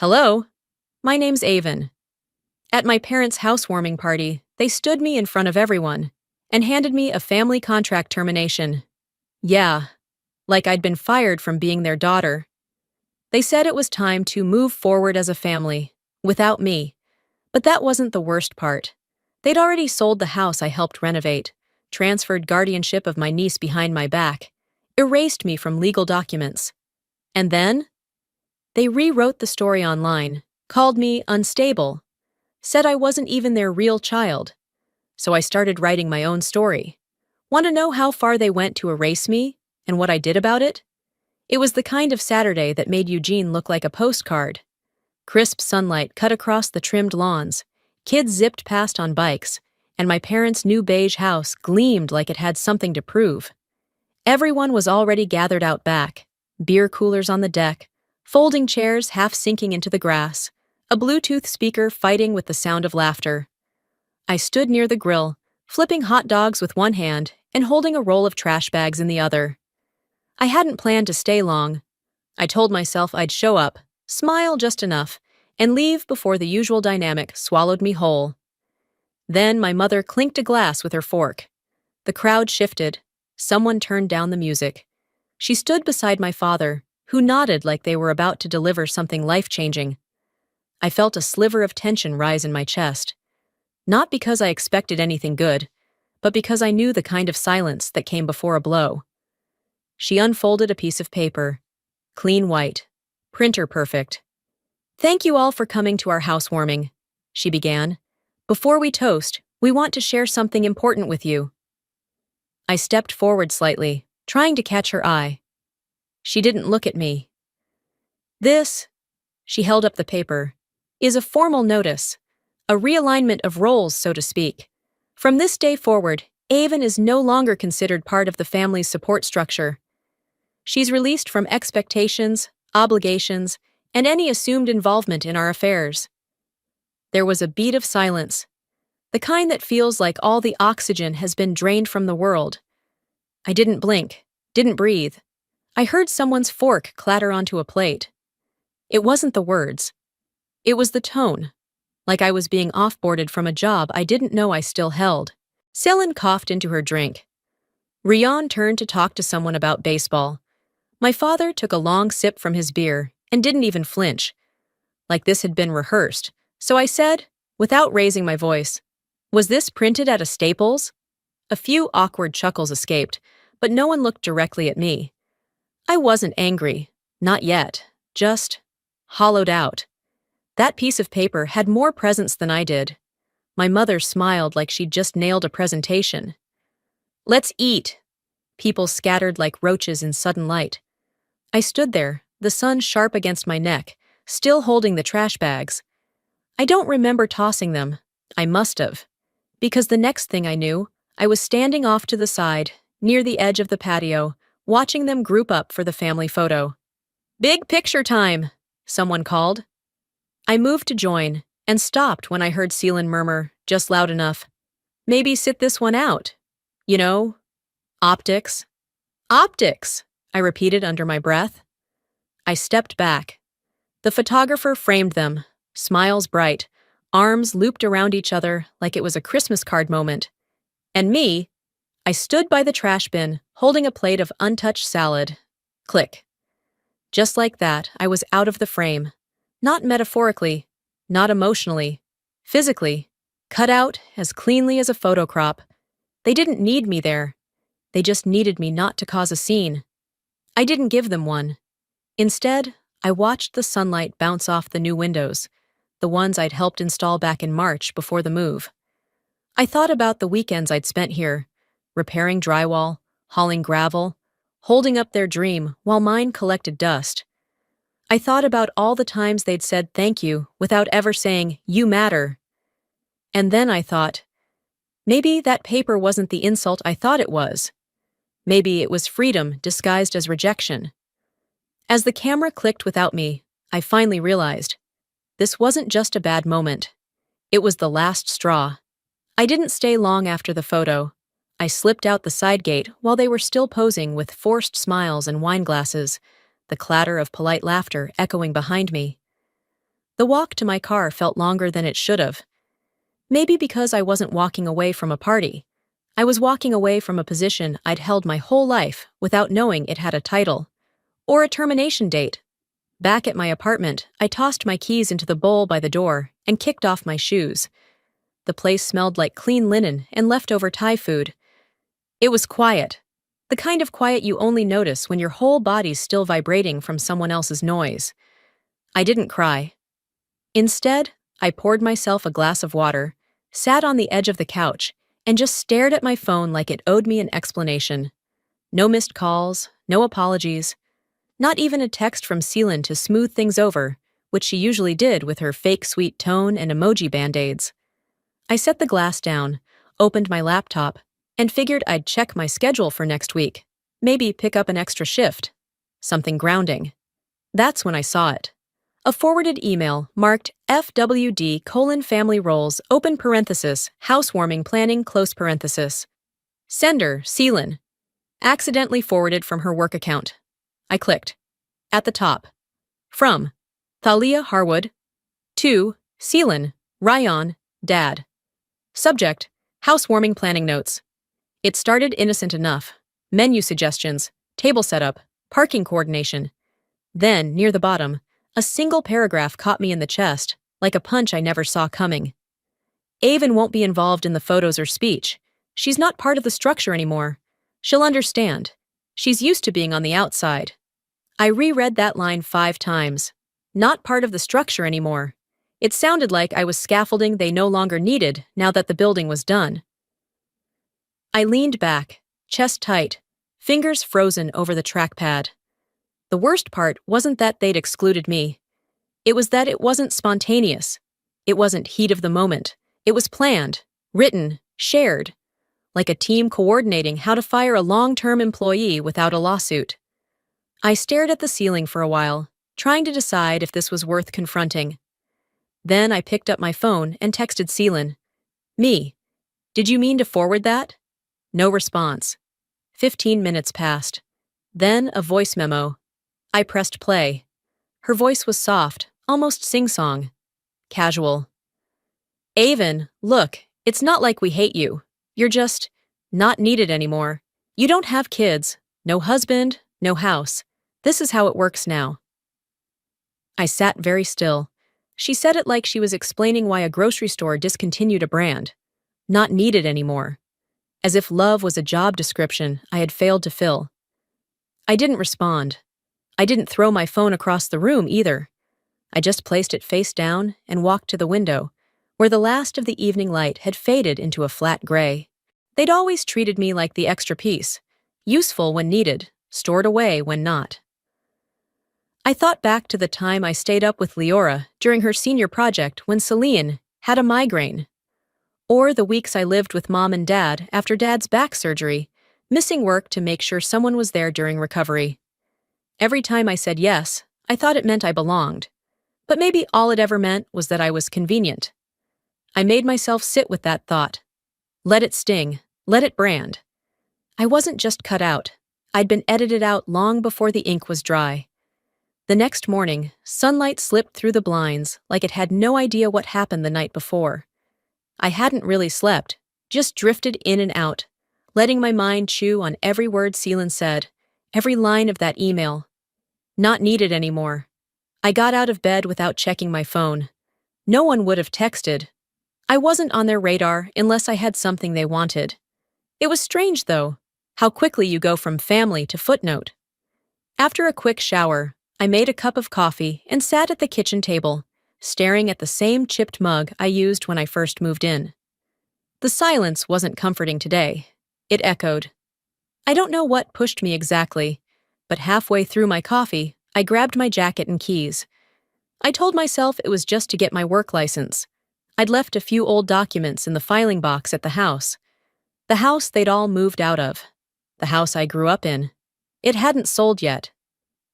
Hello, my name's Avon. At my parents' housewarming party, they stood me in front of everyone and handed me a family contract termination. Yeah, like I'd been fired from being their daughter. They said it was time to move forward as a family, without me. But that wasn't the worst part. They'd already sold the house I helped renovate, transferred guardianship of my niece behind my back, erased me from legal documents. And then they rewrote the story online, called me unstable, said I wasn't even their real child. So I started writing my own story. Want to know how far they went to erase me and what I did about it? It was the kind of Saturday that made Eugene look like a postcard. Crisp sunlight cut across the trimmed lawns, kids zipped past on bikes, and my parents' new beige house gleamed like it had something to prove. Everyone was already gathered out back, beer coolers on the deck, folding chairs half sinking into the grass, a Bluetooth speaker fighting with the sound of laughter. I stood near the grill, flipping hot dogs with one hand and holding a roll of trash bags in the other. I hadn't planned to stay long. I told myself I'd show up, smile just enough, and leave before the usual dynamic swallowed me whole. Then my mother clinked a glass with her fork. The crowd shifted. Someone turned down the music. She stood beside my father, who nodded like they were about to deliver something life-changing. I felt a sliver of tension rise in my chest. Not because I expected anything good, but because I knew the kind of silence that came before a blow. She unfolded a piece of paper. Clean white. Printer perfect. "Thank you all for coming to our housewarming," she began. "Before we toast, we want to share something important with you." I stepped forward slightly, trying to catch her eye. She didn't look at me. "This," she held up the paper, "is a formal notice, a realignment of roles, so to speak. From this day forward, Avon is no longer considered part of the family's support structure. She's released from expectations, obligations, and any assumed involvement in our affairs." There was a beat of silence, the kind that feels like all the oxygen has been drained from the world. I didn't blink, didn't breathe. I heard someone's fork clatter onto a plate. It wasn't the words. It was the tone, like I was being offboarded from a job I didn't know I still held. Selin coughed into her drink. Rion turned to talk to someone about baseball. My father took a long sip from his beer and didn't even flinch, like this had been rehearsed. So I said, without raising my voice, "Was this printed at a Staples?" A few awkward chuckles escaped, but no one looked directly at me. I wasn't angry, not yet, just hollowed out. That piece of paper had more presence than I did. My mother smiled like she'd just nailed a presentation. "Let's eat." People scattered like roaches in sudden light. I stood there, the sun sharp against my neck, still holding the trash bags. I don't remember tossing them. I must have. Because the next thing I knew, I was standing off to the side, near the edge of the patio, watching them group up for the family photo. "Big picture time," someone called. I moved to join, and stopped when I heard Selin murmur, just loud enough, "Maybe sit this one out. You know, optics." "Optics," I repeated under my breath. I stepped back. The photographer framed them, smiles bright, arms looped around each other like it was a Christmas card moment. And me, I stood by the trash bin, holding a plate of untouched salad. Click. Just like that, I was out of the frame. Not metaphorically, not emotionally, physically, cut out as cleanly as a photo crop. They didn't need me there. They just needed me not to cause a scene. I didn't give them one. Instead, I watched the sunlight bounce off the new windows, the ones I'd helped install back in March before the move. I thought about the weekends I'd spent here, repairing drywall, hauling gravel, holding up their dream while mine collected dust. I thought about all the times they'd said thank you without ever saying, "You matter." And then I thought, maybe that paper wasn't the insult I thought it was. Maybe it was freedom disguised as rejection. As the camera clicked without me, I finally realized, this wasn't just a bad moment. It was the last straw. I didn't stay long after the photo. I slipped out the side gate while they were still posing with forced smiles and wine glasses, the clatter of polite laughter echoing behind me. The walk to my car felt longer than it should have. Maybe because I wasn't walking away from a party. I was walking away from a position I'd held my whole life without knowing it had a title. Or a termination date. Back at my apartment, I tossed my keys into the bowl by the door and kicked off my shoes. The place smelled like clean linen and leftover Thai food. It was quiet. The kind of quiet you only notice when your whole body's still vibrating from someone else's noise. I didn't cry. Instead, I poured myself a glass of water, sat on the edge of the couch, and just stared at my phone like it owed me an explanation. No missed calls, no apologies. Not even a text from Celine to smooth things over, which she usually did with her fake sweet tone and emoji band-aids. I set the glass down, opened my laptop, and figured I'd check my schedule for next week. Maybe pick up an extra shift. Something grounding. That's when I saw it. A forwarded email marked FWD:family roles open parenthesis, housewarming planning close parenthesis. Sender, Celine. Accidentally forwarded from her work account. I clicked. At the top. From Thalia Harwood. To Celine, Ryan, Dad. Subject, housewarming planning notes. It started innocent enough. Menu suggestions, table setup, parking coordination. Then, near the bottom, a single paragraph caught me in the chest, like a punch I never saw coming. Avon won't be involved in the photos or speech. She's not part of the structure anymore. She'll understand. She's used to being on the outside. I reread that line 5 times. Not part of the structure anymore. It sounded like I was scaffolding they no longer needed now that the building was done. I leaned back, chest tight, fingers frozen over the trackpad. The worst part wasn't that they'd excluded me. It was that it wasn't spontaneous. It wasn't heat of the moment. It was planned, written, shared. Like a team coordinating how to fire a long-term employee without a lawsuit. I stared at the ceiling for a while, trying to decide if this was worth confronting. Then I picked up my phone and texted Celine. Me. Did you mean to forward that? No response. 15 minutes passed. Then a voice memo. I pressed play. Her voice was soft, almost sing-song. Casual. Avon, look, it's not like we hate you. You're just not needed anymore. You don't have kids, no husband, no house. This is how it works now. I sat very still. She said it like she was explaining why a grocery store discontinued a brand. Not needed anymore. As if love was a job description I had failed to fill. I didn't respond. I didn't throw my phone across the room either. I just placed it face down and walked to the window, where the last of the evening light had faded into a flat gray. They'd always treated me like the extra piece, useful when needed, stored away when not. I thought back to the time I stayed up with Leora during her senior project when Celine had a migraine. Or the weeks I lived with Mom and Dad after Dad's back surgery, missing work to make sure someone was there during recovery. Every time I said yes, I thought it meant I belonged. But maybe all it ever meant was that I was convenient. I made myself sit with that thought. Let it sting. Let it brand. I wasn't just cut out. I'd been edited out long before the ink was dry. The next morning, sunlight slipped through the blinds like it had no idea what happened the night before. I hadn't really slept, just drifted in and out, letting my mind chew on every word Celine said, every line of that email. Not needed anymore. I got out of bed without checking my phone. No one would have texted. I wasn't on their radar unless I had something they wanted. It was strange, though, how quickly you go from family to footnote. After a quick shower, I made a cup of coffee and sat at the kitchen table, staring at the same chipped mug I used when I first moved in. The silence wasn't comforting today. It echoed. I don't know what pushed me exactly, but halfway through my coffee, I grabbed my jacket and keys. I told myself it was just to get my work license. I'd left a few old documents in the filing box at the house they'd all moved out of, the house I grew up in. It hadn't sold yet.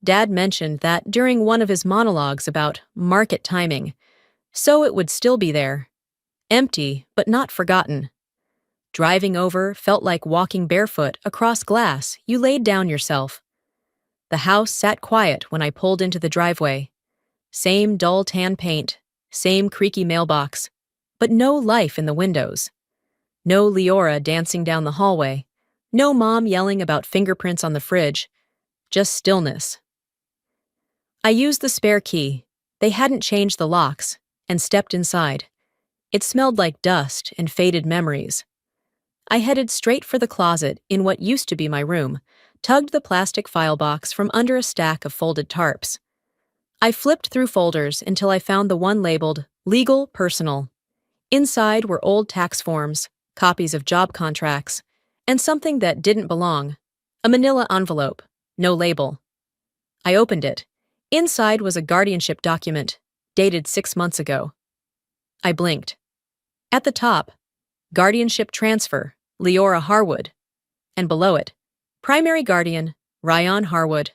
Dad mentioned that during one of his monologues about market timing, so it would still be there. Empty, but not forgotten. Driving over felt like walking barefoot across glass you laid down yourself. The house sat quiet when I pulled into the driveway. Same dull tan paint, same creaky mailbox, but no life in the windows. No Leora dancing down the hallway, no mom yelling about fingerprints on the fridge, just stillness. I used the spare key, they hadn't changed the locks, and stepped inside. It smelled like dust and faded memories. I headed straight for the closet in what used to be my room, tugged the plastic file box from under a stack of folded tarps. I flipped through folders until I found the one labeled Legal Personal. Inside were old tax forms, copies of job contracts, and something that didn't belong, a manila envelope, no label. I opened it. Inside was a guardianship document, dated 6 months ago. I blinked. At the top, guardianship transfer, Leora Harwood. And below it, primary guardian, Ryan Harwood.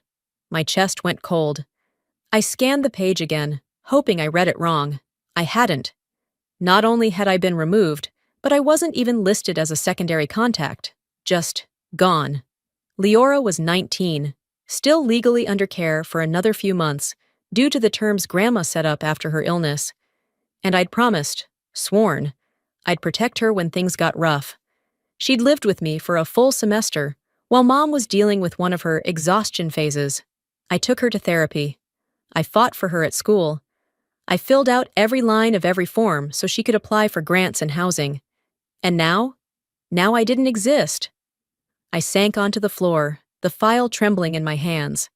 My chest went cold. I scanned the page again, hoping I read it wrong. I hadn't. Not only had I been removed, but I wasn't even listed as a secondary contact. Just gone. Leora was 19, still legally under care for another few months, due to the terms Grandma set up after her illness. And I'd promised, sworn, I'd protect her when things got rough. She'd lived with me for a full semester, while Mom was dealing with one of her exhaustion phases. I took her to therapy. I fought for her at school. I filled out every line of every form so she could apply for grants and housing. And now I didn't exist. I sank onto the floor, the file trembling in my hands.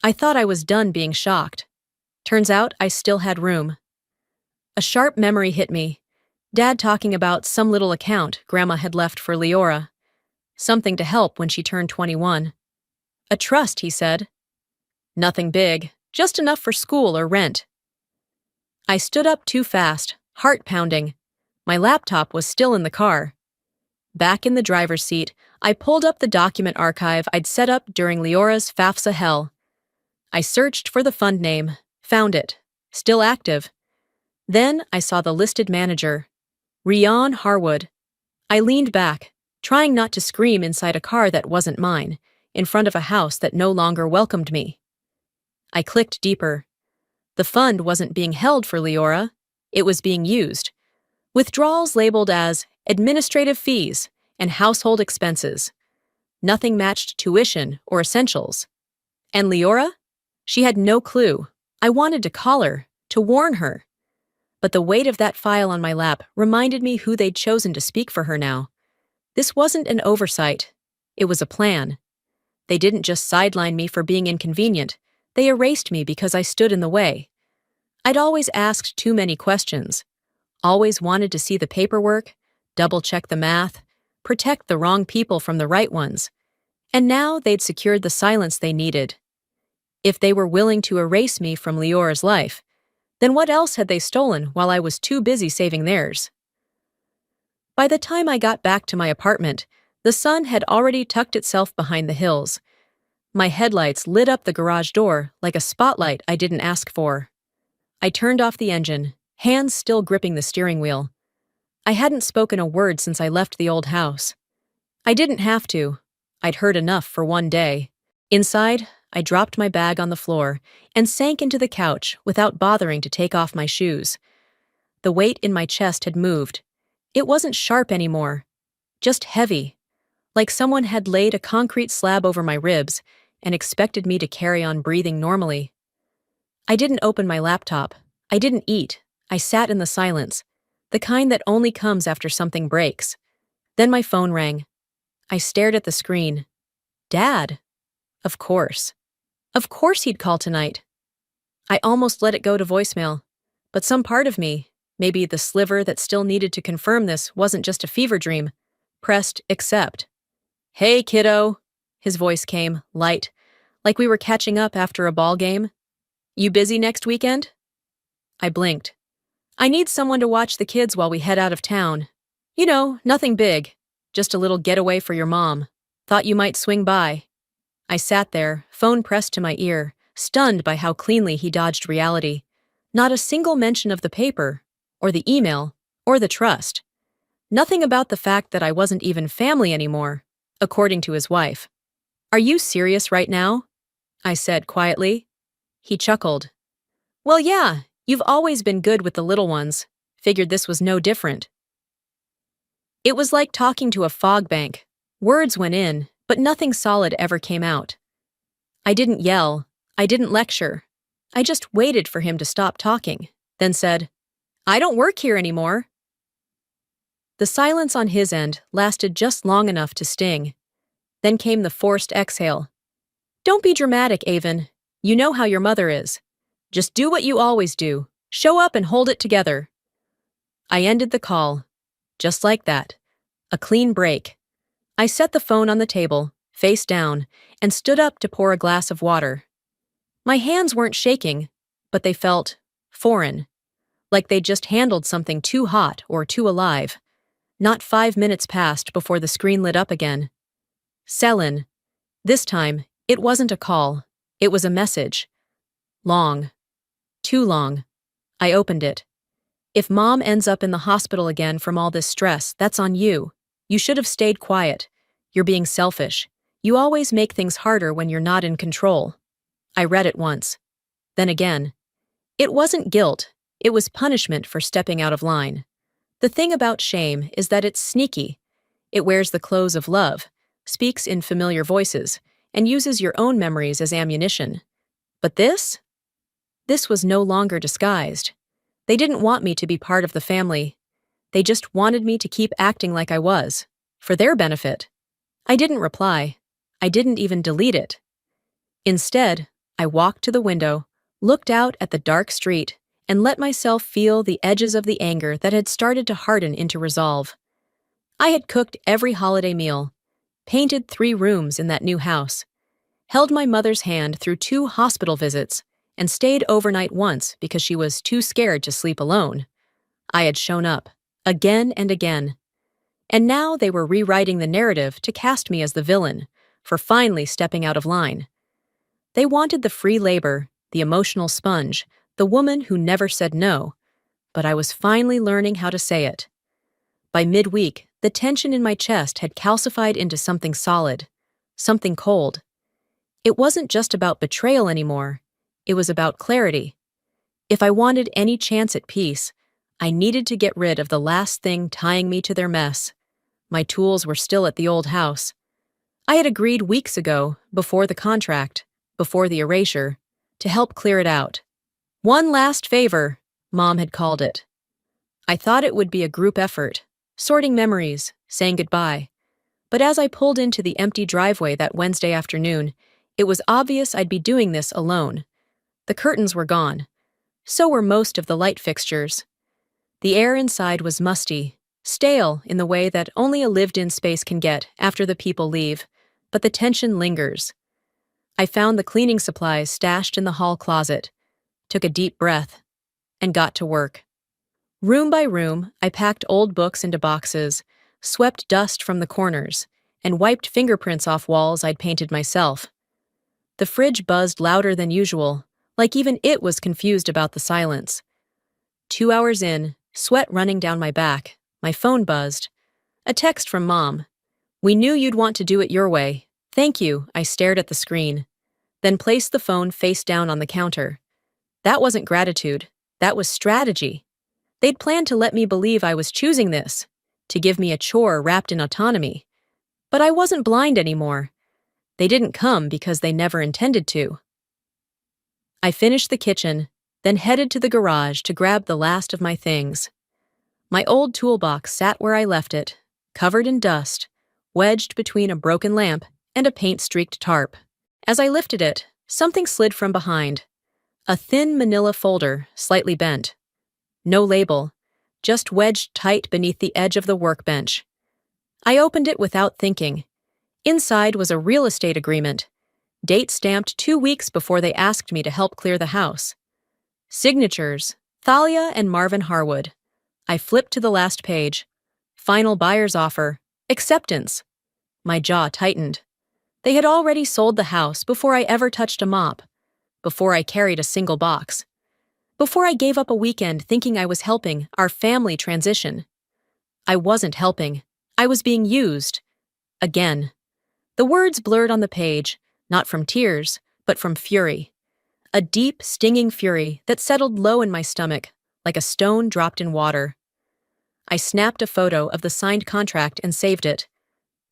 I thought I was done being shocked. Turns out I still had room. A sharp memory hit me. Dad talking about some little account Grandma had left for Leora. Something to help when she turned 21. A trust, he said. Nothing big, just enough for school or rent. I stood up too fast, heart pounding. My laptop was still in the car. Back in the driver's seat, I pulled up the document archive I'd set up during Leora's FAFSA hell. I searched for the fund name, found it, still active. Then I saw the listed manager, Ryan Harwood. I leaned back, trying not to scream inside a car that wasn't mine, in front of a house that no longer welcomed me. I clicked deeper. The fund wasn't being held for Leora, it was being used. Withdrawals labeled as administrative fees and household expenses. Nothing matched tuition or essentials. And Leora? She had no clue. I wanted to call her, to warn her. But the weight of that file on my lap reminded me who they'd chosen to speak for her now. This wasn't an oversight. It was a plan. They didn't just sideline me for being inconvenient. They erased me because I stood in the way. I'd always asked too many questions. Always wanted to see the paperwork, double-check the math, protect the wrong people from the right ones. And now they'd secured the silence they needed. If they were willing to erase me from Leora's life, then what else had they stolen while I was too busy saving theirs? By the time I got back to my apartment, the sun had already tucked itself behind the hills. My headlights lit up the garage door like a spotlight I didn't ask for. I turned off the engine, hands still gripping the steering wheel. I hadn't spoken a word since I left the old house. I didn't have to. I'd heard enough for one day. Inside, I dropped my bag on the floor and sank into the couch without bothering to take off my shoes. The weight in my chest had moved. It wasn't sharp anymore, just heavy, like someone had laid a concrete slab over my ribs and expected me to carry on breathing normally. I didn't open my laptop. I didn't eat. I sat in the silence, the kind that only comes after something breaks. Then my phone rang. I stared at the screen. Dad. Of course. Of course he'd call tonight. I almost let it go to voicemail, but some part of me, maybe the sliver that still needed to confirm this wasn't just a fever dream, pressed accept. Hey, kiddo, his voice came, light, like we were catching up after a ball game. You busy next weekend? I blinked. I need someone to watch the kids while we head out of town. You know, nothing big, just a little getaway for your mom. Thought you might swing by. I sat there, phone pressed to my ear, stunned by how cleanly he dodged reality. Not a single mention of the paper, or the email, or the trust. Nothing about the fact that I wasn't even family anymore, according to his wife. Are you serious right now? I said quietly. He chuckled. Well, yeah, you've always been good with the little ones. Figured this was no different. It was like talking to a fog bank. Words went in, but nothing solid ever came out. I didn't yell. I didn't lecture. I just waited for him to stop talking, then said, "I don't work here anymore." The silence on his end lasted just long enough to sting. Then came the forced exhale. "Don't be dramatic, Avon. You know how your mother is. Just do what you always do. Show up and hold it together." I ended the call. Just like that. A clean break. I set the phone on the table, face down, and stood up to pour a glass of water. My hands weren't shaking, but they felt foreign, like they'd just handled something too hot or too alive. Not 5 minutes passed before the screen lit up again. Selin. This time, it wasn't a call. It was a message. Long. Too long. I opened it. "If Mom ends up in the hospital again from all this stress, that's on you. You should have stayed quiet. You're being selfish. You always make things harder when you're not in control." I read it once. Then again. It wasn't guilt. It was punishment for stepping out of line. The thing about shame is that it's sneaky. It wears the clothes of love, speaks in familiar voices, and uses your own memories as ammunition. But this? This was no longer disguised. They didn't want me to be part of the family. They just wanted me to keep acting like I was, for their benefit. I didn't reply. I didn't even delete it. Instead, I walked to the window, looked out at the dark street, and let myself feel the edges of the anger that had started to harden into resolve. I had cooked every holiday meal, painted 3 rooms in that new house, held my mother's hand through 2 hospital visits, and stayed overnight once because she was too scared to sleep alone. I had shown up, again and again. And now they were rewriting the narrative to cast me as the villain, for finally stepping out of line. They wanted the free labor, the emotional sponge, the woman who never said no, but I was finally learning how to say it. By midweek, the tension in my chest had calcified into something solid, something cold. It wasn't just about betrayal anymore. It was about clarity. If I wanted any chance at peace, I needed to get rid of the last thing tying me to their mess. My tools were still at the old house. I had agreed weeks ago, before the contract, before the erasure, to help clear it out. One last favor, Mom had called it. I thought it would be a group effort, sorting memories, saying goodbye. But as I pulled into the empty driveway that Wednesday afternoon, it was obvious I'd be doing this alone. The curtains were gone. So were most of the light fixtures. The air inside was musty, stale in the way that only a lived-in space can get after the people leave, but the tension lingers. I found the cleaning supplies stashed in the hall closet, took a deep breath, and got to work. Room by room, I packed old books into boxes, swept dust from the corners, and wiped fingerprints off walls I'd painted myself. The fridge buzzed louder than usual, like even it was confused about the silence. 2 hours in, sweat running down my back, my phone buzzed. A text from Mom. "We knew you'd want to do it your way. Thank you." I stared at the screen, then placed the phone face down on the counter. That wasn't gratitude. That was strategy. They'd planned to let me believe I was choosing this, to give me a chore wrapped in autonomy. But I wasn't blind anymore. They didn't come because they never intended to. I finished the kitchen, then headed to the garage to grab the last of my things. My old toolbox sat where I left it, covered in dust, wedged between a broken lamp and a paint-streaked tarp. As I lifted it, something slid from behind. A thin manila folder, slightly bent. No label, just wedged tight beneath the edge of the workbench. I opened it without thinking. Inside was a real estate agreement, date stamped 2 weeks before they asked me to help clear the house. Signatures, Thalia and Marvin Harwood. I flipped to the last page. Final buyer's offer. Acceptance. My jaw tightened. They had already sold the house before I ever touched a mop, before I carried a single box, before I gave up a weekend thinking I was helping our family transition. I wasn't helping. I was being used. Again. The words blurred on the page, not from tears, but from fury. A deep, stinging fury that settled low in my stomach, like a stone dropped in water. I snapped a photo of the signed contract and saved it.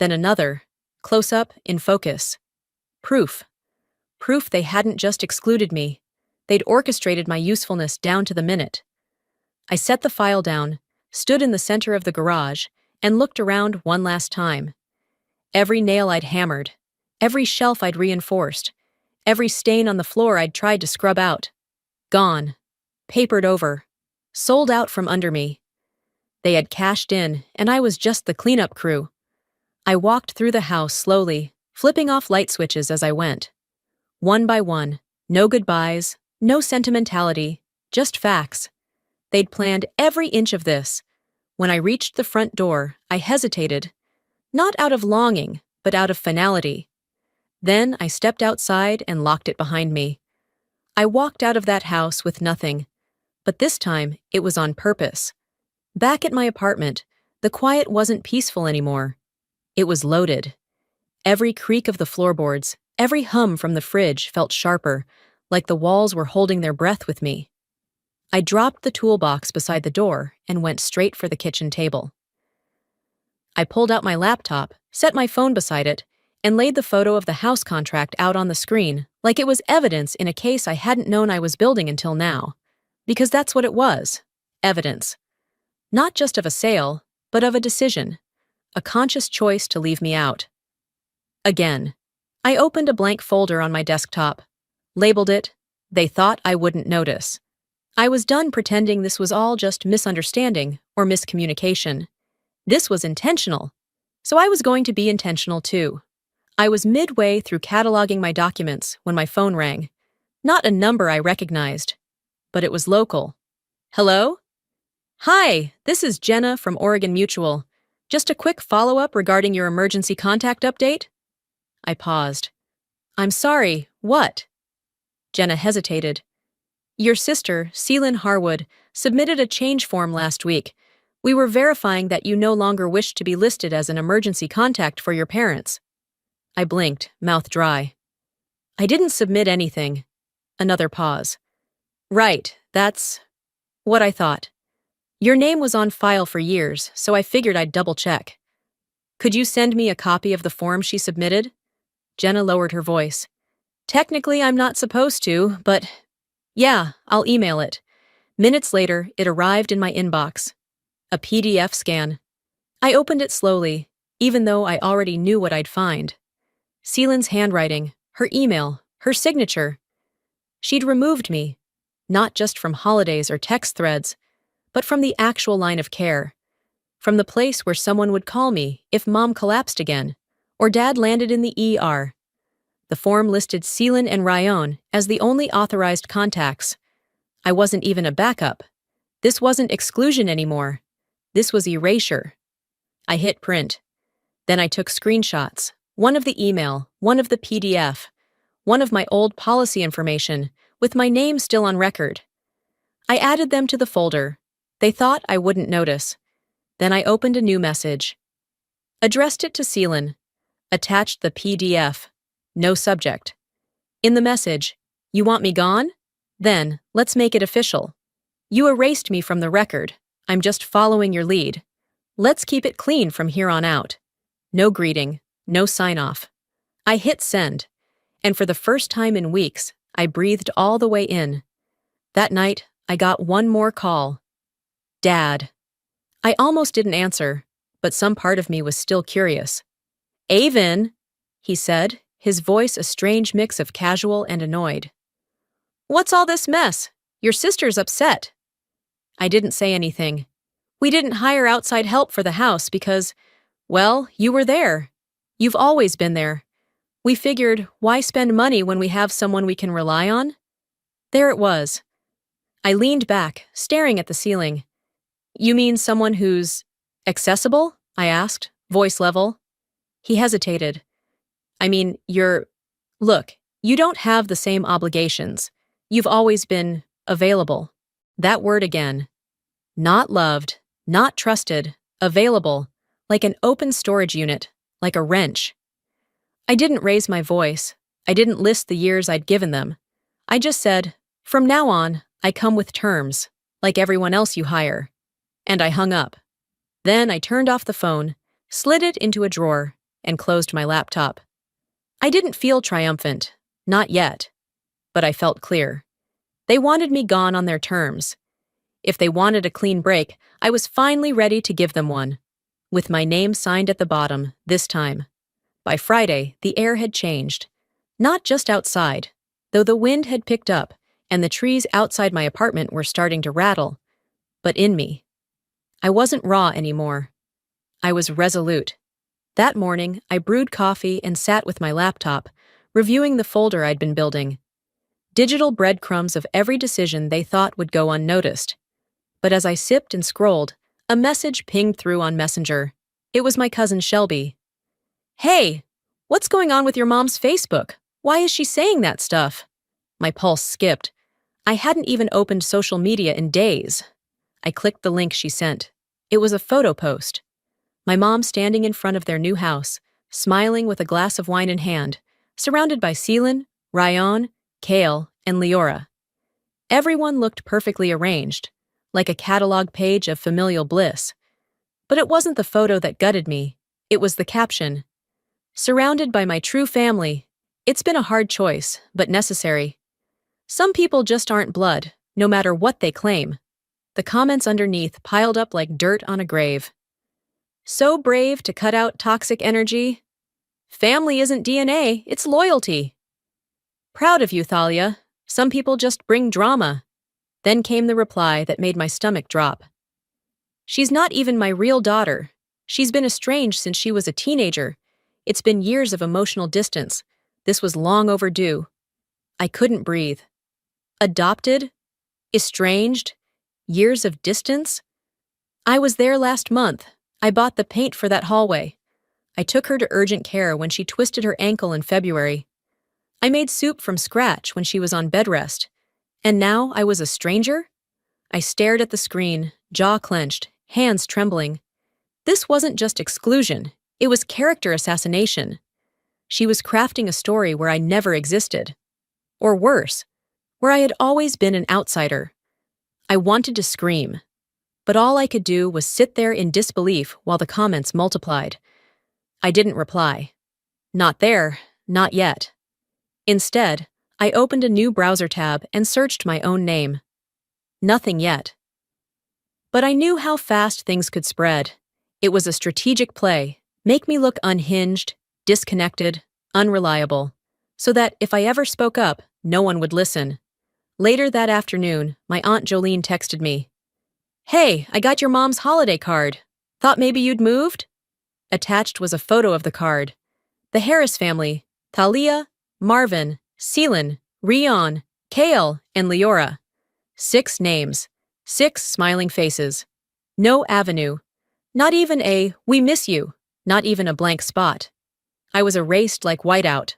Then another, close up, in focus. Proof. Proof they hadn't just excluded me. They'd orchestrated my usefulness down to the minute. I set the file down, stood in the center of the garage, and looked around one last time. Every nail I'd hammered, every shelf I'd reinforced, every stain on the floor I'd tried to scrub out. Gone. Papered over. Sold out from under me. They had cashed in, and I was just the cleanup crew. I walked through the house slowly, flipping off light switches as I went. One by one, no goodbyes, no sentimentality, just facts. They'd planned every inch of this. When I reached the front door, I hesitated, not out of longing, but out of finality. Then I stepped outside and locked it behind me. I walked out of that house with nothing, but this time it was on purpose. Back at my apartment, the quiet wasn't peaceful anymore. It was loaded. Every creak of the floorboards, every hum from the fridge felt sharper, like the walls were holding their breath with me. I dropped the toolbox beside the door and went straight for the kitchen table. I pulled out my laptop, set my phone beside it, and laid the photo of the house contract out on the screen like it was evidence in a case I hadn't known I was building until now. Because that's what it was. Evidence. Not just of a sale, but of a decision. A conscious choice to leave me out. Again. I opened a blank folder on my desktop. Labeled it, "They thought I wouldn't notice." I was done pretending this was all just misunderstanding or miscommunication. This was intentional. So I was going to be intentional too. I was midway through cataloging my documents when my phone rang. Not a number I recognized, but it was local. Hello? Hi, this is Jenna from Oregon Mutual. Just a quick follow-up regarding your emergency contact update? I paused. I'm sorry, what? Jenna hesitated. Your sister, Celine Harwood, submitted a change form last week. We were verifying that you no longer wished to be listed as an emergency contact for your parents. I blinked, mouth dry. I didn't submit anything. Another pause. Right, that's what I thought. Your name was on file for years, so I figured I'd double-check. Could you send me a copy of the form she submitted? Jenna lowered her voice. Technically, I'm not supposed to, but yeah, I'll email it. Minutes later, it arrived in my inbox. A PDF scan. I opened it slowly, even though I already knew what I'd find. Celine's handwriting, her email, her signature. She'd removed me, not just from holidays or text threads, but from the actual line of care. From the place where someone would call me if Mom collapsed again, or Dad landed in the ER. The form listed Celine and Ryan as the only authorized contacts. I wasn't even a backup. This wasn't exclusion anymore. This was erasure. I hit print. Then I took screenshots, one of the email, one of the PDF, one of my old policy information, with my name still on record. I added them to the folder. They thought I wouldn't notice. Then I opened a new message. Addressed it to Celine. Attached the PDF. No subject. In the message, you want me gone? Then, let's make it official. You erased me from the record. I'm just following your lead. Let's keep it clean from here on out. No greeting, no sign-off. I hit send, and for the first time in weeks, I breathed all the way in. That night, I got one more call. Dad. I almost didn't answer, but some part of me was still curious. Avon, he said, his voice a strange mix of casual and annoyed. What's all this mess? Your sister's upset. I didn't say anything. We didn't hire outside help for the house because, well, you were there. You've always been there. We figured, why spend money when we have someone we can rely on? There it was. I leaned back, staring at the ceiling. You mean someone who's accessible? I asked, voice level. He hesitated. I mean, look, you don't have the same obligations. You've always been available. That word again. Not loved, not trusted, available, like an open storage unit, like a wrench. I didn't raise my voice. I didn't list the years I'd given them. I just said, "From now on, I come with terms, like everyone else you hire." And I hung up. Then I turned off the phone, slid it into a drawer, and closed my laptop. I didn't feel triumphant. Not yet. But I felt clear. They wanted me gone on their terms. If they wanted a clean break, I was finally ready to give them one. With my name signed at the bottom, this time. By Friday, the air had changed. Not just outside, though the wind had picked up and the trees outside my apartment were starting to rattle, but in me. I wasn't raw anymore. I was resolute. That morning, I brewed coffee and sat with my laptop, reviewing the folder I'd been building. Digital breadcrumbs of every decision they thought would go unnoticed. But as I sipped and scrolled, a message pinged through on Messenger. It was my cousin Shelby. "Hey, what's going on with your mom's Facebook? Why is she saying that stuff?" My pulse skipped. I hadn't even opened social media in days. I clicked the link she sent. It was a photo post. My mom standing in front of their new house, smiling with a glass of wine in hand, surrounded by Celine, Ryan, Kale, and Leora. Everyone looked perfectly arranged, like a catalog page of familial bliss. But it wasn't the photo that gutted me. It was the caption. "Surrounded by my true family. It's been a hard choice, but necessary. Some people just aren't blood, no matter what they claim." The comments underneath piled up like dirt on a grave. "So brave to cut out toxic energy. Family isn't DNA, it's loyalty. Proud of you, Thalia. Some people just bring drama." Then came the reply that made my stomach drop. "She's not even my real daughter. She's been estranged since she was a teenager. It's been years of emotional distance. This was long overdue." I couldn't breathe. Adopted? Estranged? Years of distance? I was there last month. I bought the paint for that hallway. I took her to urgent care when she twisted her ankle in February. I made soup from scratch when she was on bed rest. And now I was a stranger? I stared at the screen, jaw clenched, hands trembling. This wasn't just exclusion, it was character assassination. She was crafting a story where I never existed. Or worse, where I had always been an outsider. I wanted to scream, but all I could do was sit there in disbelief while the comments multiplied. I didn't reply. Not there, not yet. Instead, I opened a new browser tab and searched my own name. Nothing yet. But I knew how fast things could spread. It was a strategic play, make me look unhinged, disconnected, unreliable, so that if I ever spoke up, no one would listen. Later that afternoon, my Aunt Jolene texted me. "Hey, I got your mom's holiday card. Thought maybe you'd moved?" Attached was a photo of the card. The Harris family, Thalia, Marvin, Celine, Rion, Kale, and Leora. 6 names, 6 smiling faces. No avenue. Not even a "we miss you," not even a blank spot. I was erased like whiteout,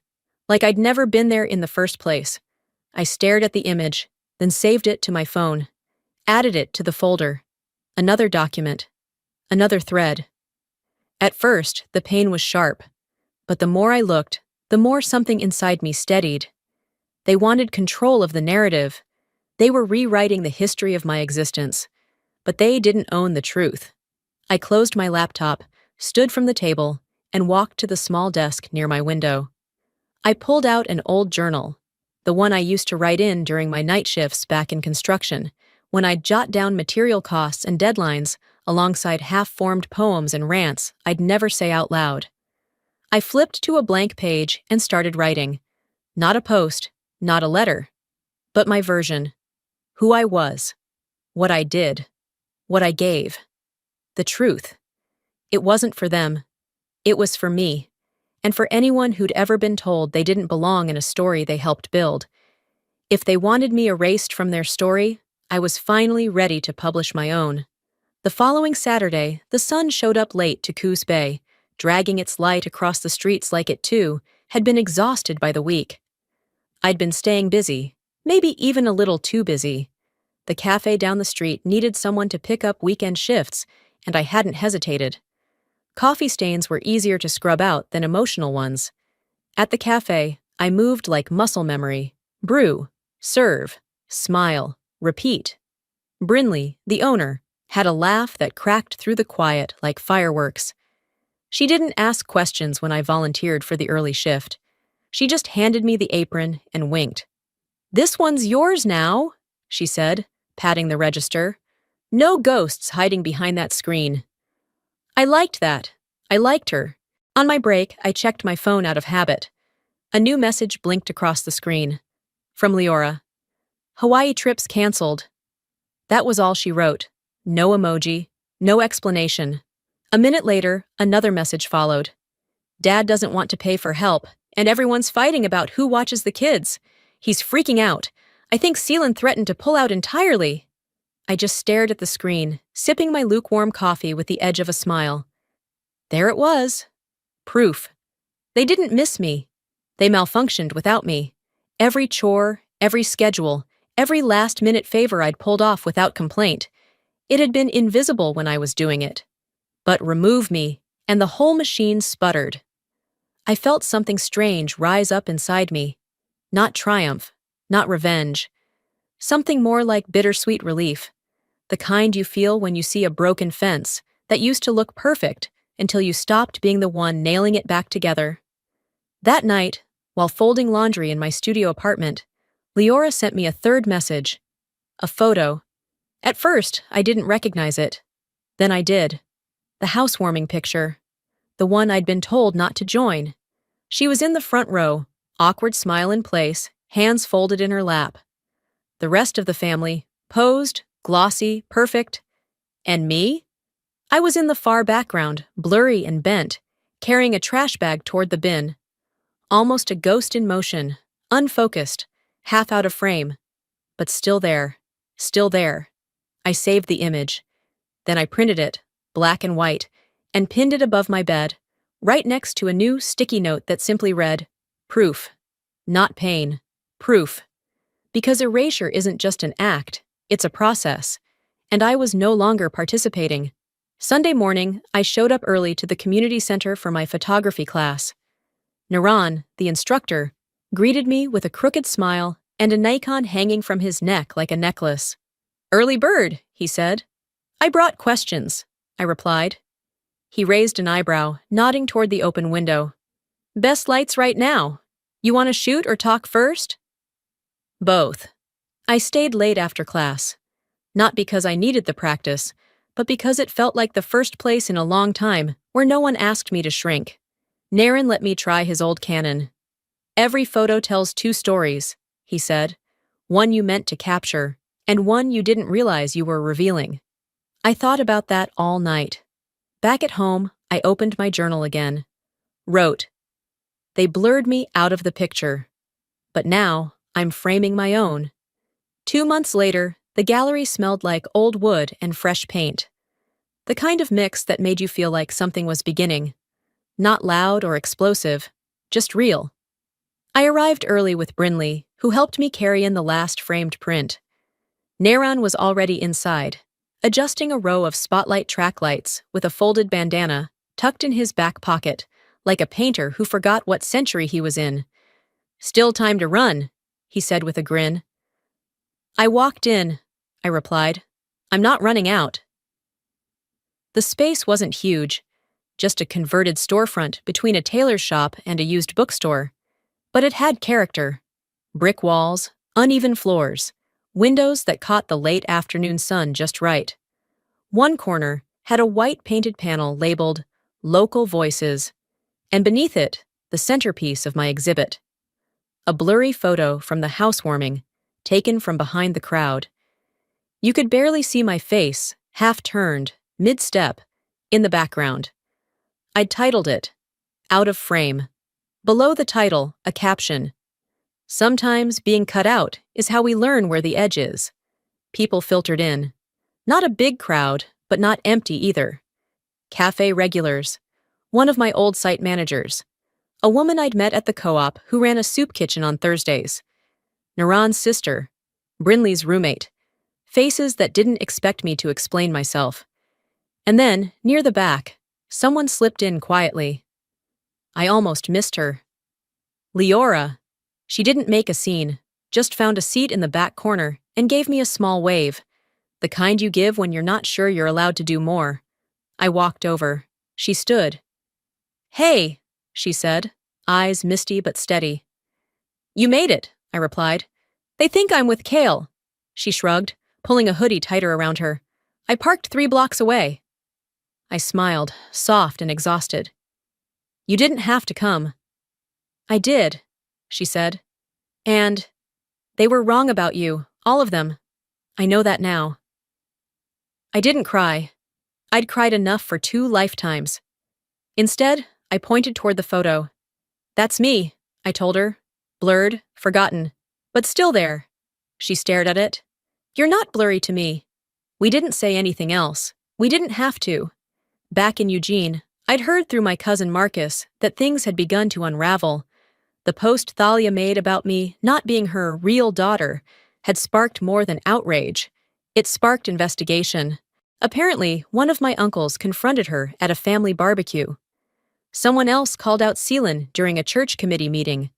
like I'd never been there in the first place. I stared at the image, then saved it to my phone, added it to the folder. Another document. Another thread. At first, the pain was sharp, but the more I looked, the more something inside me steadied. They wanted control of the narrative. They were rewriting the history of my existence, but they didn't own the truth. I closed my laptop, stood from the table, and walked to the small desk near my window. I pulled out an old journal, the one I used to write in during my night shifts back in construction, when I'd jot down material costs and deadlines alongside half-formed poems and rants I'd never say out loud. I flipped to a blank page and started writing. Not a post, not a letter, but my version. Who I was. What I did. What I gave. The truth. It wasn't for them. It was for me, and for anyone who'd ever been told they didn't belong in a story they helped build. If they wanted me erased from their story, I was finally ready to publish my own. The following Saturday, the sun showed up late to Coos Bay, dragging its light across the streets like it, too, had been exhausted by the week. I'd been staying busy, maybe even a little too busy. The cafe down the street needed someone to pick up weekend shifts, and I hadn't hesitated. Coffee stains were easier to scrub out than emotional ones. At the cafe, I moved like muscle memory. Brew. Serve, smile, repeat. Brinley, the owner, had a laugh that cracked through the quiet like fireworks. She didn't ask questions when I volunteered for the early shift. She just handed me the apron and winked. "This one's yours now," she said, patting the register. "No ghosts hiding behind that screen." I liked that. I liked her. On my break, I checked my phone out of habit. A new message blinked across the screen. From Leora. "Hawaii trips canceled." That was all she wrote. No emoji, no explanation. A minute later, another message followed. "Dad doesn't want to pay for help, and everyone's fighting about who watches the kids. He's freaking out. I think Seelan threatened to pull out entirely." I just stared at the screen, sipping my lukewarm coffee with the edge of a smile. There it was. Proof. They didn't miss me. They malfunctioned without me. Every chore, every schedule, every last-minute favor I'd pulled off without complaint. It had been invisible when I was doing it. But remove me, and the whole machine sputtered. I felt something strange rise up inside me. Not triumph, not revenge. Something more like bittersweet relief. The kind you feel when you see a broken fence that used to look perfect until you stopped being the one nailing it back together. That night, while folding laundry in my studio apartment, Leora sent me a third message. A photo. At first, I didn't recognize it. Then I did. The housewarming picture. The one I'd been told not to join. She was in the front row, awkward smile in place, hands folded in her lap. The rest of the family, posed, glossy, perfect. And me? I was in the far background, blurry and bent, carrying a trash bag toward the bin. Almost a ghost in motion, unfocused, half out of frame. But still there, still there. I saved the image. Then I printed it, black and white, and pinned it above my bed, right next to a new sticky note that simply read, "Proof. Not pain. Proof." Because erasure isn't just an act, it's a process. And I was no longer participating. Sunday morning, I showed up early to the community center for my photography class. Naran, the instructor, greeted me with a crooked smile and a Nikon hanging from his neck like a necklace. "Early bird," he said. "I brought questions," I replied. He raised an eyebrow, nodding toward the open window. "Best lights right now. You want to shoot or talk first?" "Both." I stayed late after class. Not because I needed the practice, but because it felt like the first place in a long time where no one asked me to shrink. Naren let me try his old Canon. "Every photo tells two stories," he said. "One you meant to capture, and one you didn't realize you were revealing." I thought about that all night. Back at home, I opened my journal again. Wrote, "They blurred me out of the picture. But now, I'm framing my own." 2 months later, the gallery smelled like old wood and fresh paint. The kind of mix that made you feel like something was beginning. Not loud or explosive, just real. I arrived early with Brinley, who helped me carry in the last framed print. Naran was already inside, adjusting a row of spotlight track lights with a folded bandana tucked in his back pocket, like a painter who forgot what century he was in. "Still time to run," he said with a grin. "I walked in," I replied. "I'm not running out." The space wasn't huge, just a converted storefront between a tailor's shop and a used bookstore. But it had character. Brick walls, uneven floors, windows that caught the late afternoon sun just right. One corner had a white painted panel labeled "Local Voices," and beneath it, the centerpiece of my exhibit. A blurry photo from the housewarming, taken from behind the crowd. You could barely see my face, half-turned, mid-step, in the background. I'd titled it, "Out of Frame." Below the title, a caption. "Sometimes being cut out is how we learn where the edge is." People filtered in. Not a big crowd, but not empty either. Cafe regulars. One of my old site managers. A woman I'd met at the co-op who ran a soup kitchen on Thursdays. Naran's sister. Brinley's roommate. Faces that didn't expect me to explain myself. And then, near the back, someone slipped in quietly. I almost missed her. Leora. She didn't make a scene, just found a seat in the back corner and gave me a small wave, the kind you give when you're not sure you're allowed to do more. I walked over. She stood. "Hey," she said, eyes misty but steady. "You made it," I replied. "They think I'm with Kale." She shrugged, pulling a hoodie tighter around her. "I parked 3 blocks away." I smiled, soft and exhausted. "You didn't have to come." "I did," she said. "And they were wrong about you, all of them. I know that now." I didn't cry. I'd cried enough for 2 lifetimes. Instead, I pointed toward the photo. "That's me," I told her, blurred, forgotten, but still there. She stared at it. "You're not blurry to me." We didn't say anything else. We didn't have to. Back in Eugene, I'd heard through my cousin Marcus that things had begun to unravel. The post Thalia made about me not being her real daughter had sparked more than outrage. It sparked investigation. Apparently, one of my uncles confronted her at a family barbecue. Someone else called out Seelan during a church committee meeting.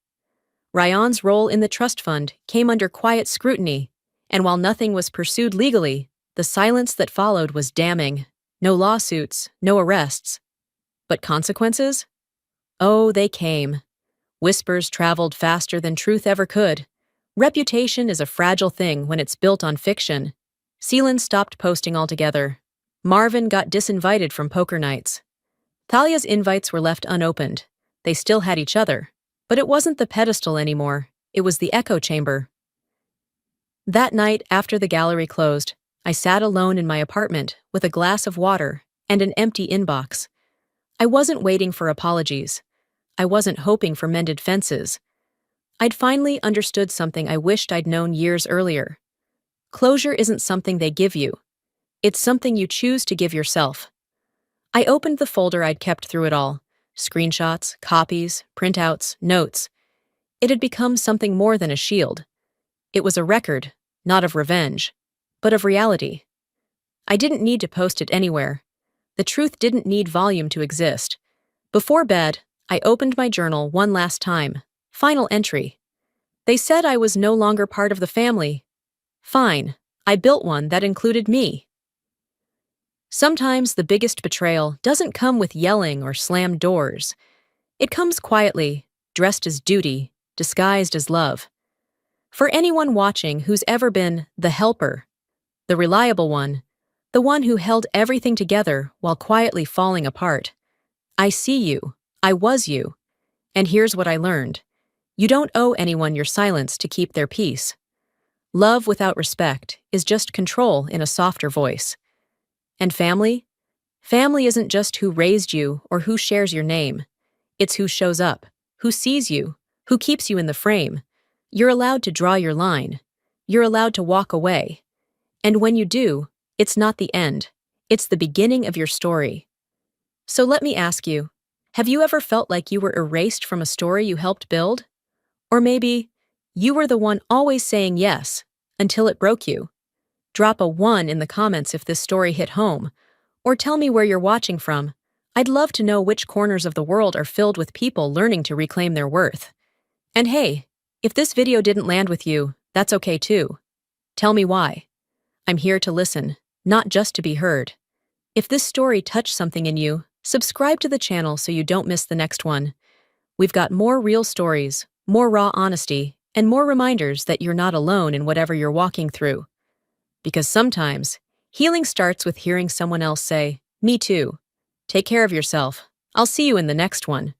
Ryan's role in the trust fund came under quiet scrutiny, and while nothing was pursued legally, the silence that followed was damning. No lawsuits, no arrests. But consequences? Oh, they came. Whispers traveled faster than truth ever could. Reputation is a fragile thing when it's built on fiction. Seelan stopped posting altogether. Marvin got disinvited from poker nights. Thalia's invites were left unopened. They still had each other. But it wasn't the pedestal anymore. It was the echo chamber. That night, after the gallery closed, I sat alone in my apartment with a glass of water and an empty inbox. I wasn't waiting for apologies. I wasn't hoping for mended fences. I'd finally understood something I wished I'd known years earlier. Closure isn't something they give you. It's something you choose to give yourself. I opened the folder I'd kept through it all. Screenshots, copies, printouts, notes. It had become something more than a shield. It was a record, not of revenge, but of reality. I didn't need to post it anywhere. The truth didn't need volume to exist. Before bed, I opened my journal one last time. Final entry. They said I was no longer part of the family. Fine, I built one that included me. Sometimes the biggest betrayal doesn't come with yelling or slammed doors. It comes quietly, dressed as duty, disguised as love. For anyone watching who's ever been the helper, the reliable one, the one who held everything together while quietly falling apart, I see you, I was you, and here's what I learned. You don't owe anyone your silence to keep their peace. Love without respect is just control in a softer voice. And family? Family isn't just who raised you or who shares your name. It's who shows up, who sees you, who keeps you in the frame. You're allowed to draw your line. You're allowed to walk away. And when you do, it's not the end. It's the beginning of your story. So let me ask you, have you ever felt like you were erased from a story you helped build? Or maybe you were the one always saying yes until it broke you. Drop a 1 in the comments if this story hit home, or tell me where you're watching from. I'd love to know which corners of the world are filled with people learning to reclaim their worth. And hey, if this video didn't land with you, that's okay too. Tell me why. I'm here to listen, not just to be heard. If this story touched something in you, subscribe to the channel so you don't miss the next one. We've got more real stories, more raw honesty, and more reminders that you're not alone in whatever you're walking through. Because sometimes, healing starts with hearing someone else say, "Me too." Take care of yourself. I'll see you in the next one.